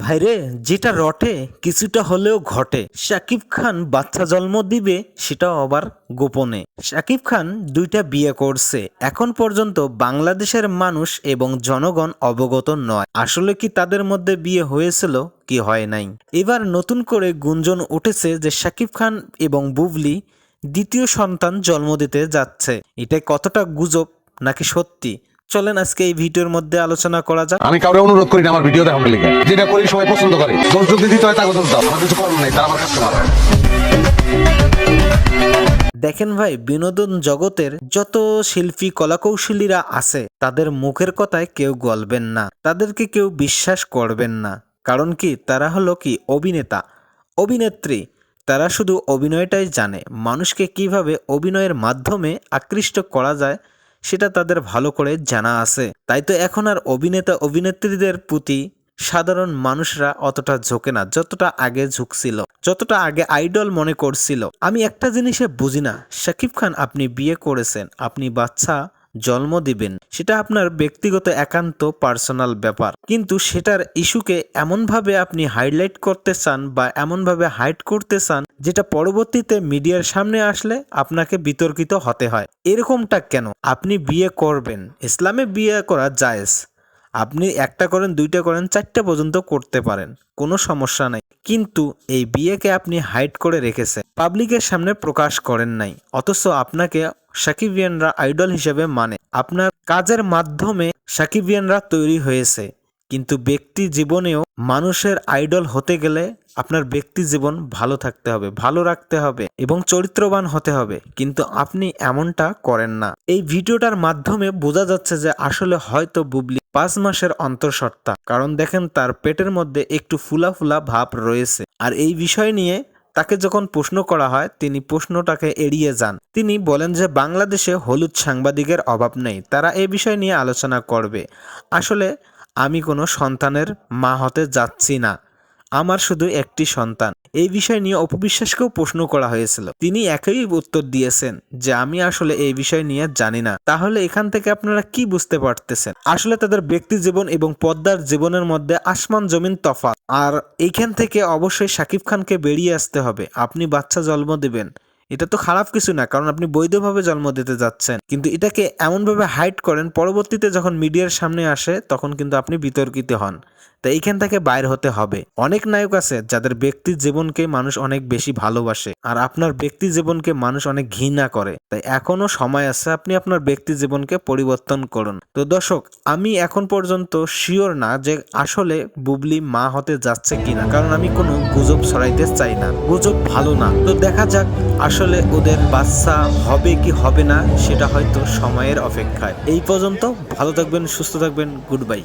ভাইরে, যেটা রটে কিছুটা হলেও ঘটে। শাকিব খান বাচ্চা জন্ম দিবে, সেটাও আবার গোপনে। শাকিব খান দুইটা বিয়ে করছে, এখন পর্যন্ত বাংলাদেশের মানুষ এবং জনগণ অবগত নয় আসলে কি তাদের মধ্যে বিয়ে হয়েছিল কি হয় নাই। এবার নতুন করে গুঞ্জন উঠেছে যে শাকিব খান এবং বুবলি দ্বিতীয় সন্তান জন্ম দিতে যাচ্ছে। এটা কতটা গুজব নাকি সত্যি, চলেন আজকে এই ভিডিওর মধ্যে আলোচনা করা যাক। আমি কাউকে অনুরোধ করি না আমার ভিডিও দেখার লিগে, যেটা করি সবাই পছন্দ করে। দোষ যদি দিতে হয় তাকে দোষ দাও, আমার কিছু করার নাই, তারা আমার কাস্টমার। দেখেন ভাই, বিনোদন জগতের যত শিল্পী কলাকৌশলীরা আছে তাদের মুখের কথায় কেউ গলবেন না, তাদেরকে কেউ বিশ্বাস করবেন না। কারণ কি, তারা হলো কি অভিনেতা, অভিনেত্রী। তারা শুধু অভিনয়টাই জানে, মানুষকে কিভাবে অভিনয়ের মাধ্যমে আকৃষ্ট করা যায় সেটা তাদের ভালো করে জানা আছে। তাই তো এখন আর অভিনেতা অভিনেত্রীদের প্রতি সাধারণ মানুষরা অতটা ঝোঁকে না, যতটা আগে ঝুঁকছিল, যতটা আগে আইডল মনে করছিল। আমি একটা জিনিসে বুঝি না, শাকিব খান আপনি বিয়ে করেছেন, আপনি বাচ্চা জন্ম দিবেন, সেটা আপনার ব্যক্তিগত একান্ত পার্সোনাল ব্যাপার, কিন্তু সেটার ইস্যুকে এমনভাবে আপনি হাইলাইট করতে চান বা এমনভাবে হাইড করতে চান যেটা পরবর্তীতে মিডিয়ার সামনে আসলে আপনাকে বিতর্কিত হতে হয়। এরকমটা কেন? আপনি বিয়ে করবেন, ইসলামে বিয়ে করা জায়েজ, আপনি একটা করেন, দুইটা করেন, চারটা পর্যন্ত করতে পারেন, কোনো সমস্যা নাই। কিন্তু এই বিয়েকে আপনি হাইড করে রেখেছেন, পাবলিকের সামনে প্রকাশ করেন নাই, অথচ আপনাকে সাকিবিয়ানরা আইডল হিসেবে মানে, আপনার কাজের মাধ্যমে সাকিবিয়ানরা তৈরি হয়েছে। কিন্তু ব্যক্তি জীবনেও মানুষের আইডল হতে গেলে আপনার ব্যক্তি জীবন ভালো থাকতে হবে, ভালো রাখতে হবে এবং চরিত্রবান হতে হবে, কিন্তু আপনি এমনটা করেন না। এই ভিডিওটার মাধ্যমে বোঝা যাচ্ছে যে আসলে হয়তো বুবলি 5 মাসের অন্তঃসত্ত্বা, কারণ দেখেন তার পেটের মধ্যে একটু ফুলা ফুলা ভাব রয়েছে। আর এই বিষয় নিয়ে তাকে যখন প্রশ্ন করা হয়, তিনি প্রশ্নটাকে এড়িয়ে যান। তিনি বলেন যে বাংলাদেশে হলুদ সাংবাদিকের অভাব নেই, তারা এই বিষয় নিয়ে আলোচনা করবে। আসলে আমি কোনো সন্তানের মা হতে যাচ্ছি না, আমার শুধু একটি সন্তান। এই বিষয় নিয়ে অপবিশ্বাসকেও প্রশ্ন করা হয়েছিল, তিনি একই উত্তর দিয়েছেন যে আমি আসলে এই বিষয় নিয়ে জানি না। তাহলে এখান থেকে আপনারা কি বুঝতে পারতেছেন? আসলে তাদের ব্যক্তি জীবন এবং পদ্মার জীবনের মধ্যে আসমান জমিন তফাৎ। আর এইখান থেকে অবশ্যই শাকিব খানকে বেরিয়ে আসতে হবে। আপনি বাচ্চা জন্ম দেবেন, এটা তো খারাপ কিছু না, কারণ আপনি বৈধভাবে জন্ম দিতে যাচ্ছেন, কিন্তু এটাকে এমনভাবে হাইড করেন, পরবর্তীতে যখন মিডিয়ার সামনে আসে তখন কিন্তু আপনি বিতর্কিত হন। তাই এইখান থেকে বাইর হতে হবে। অনেক নায়ক আছে যাদের ব্যক্তি জীবনকে মানুষ অনেক বেশি ভালোবাসে, আর আপনার ব্যক্তি জীবনকে মানুষ অনেক ঘৃণা করে। তাই এখনো সময় আছে, আপনি আপনার ব্যক্তি জীবনকে পরিবর্তন করুন। তো দর্শক, আমি এখন পর্যন্ত শিওর না যে আসলে বুবলি মা হতে যাচ্ছে কিনা, কারণ আমি কোনো গুজব ছড়াইতে চাই না, গুজব ভালো না। তো দেখা যাক আসলে ওদের বাচ্চা হবে কি হবে না, সেটা হয়তো সময়ের অপেক্ষায়। এই পর্যন্ত ভালো থাকবেন, সুস্থ থাকবেন, গুড বাই।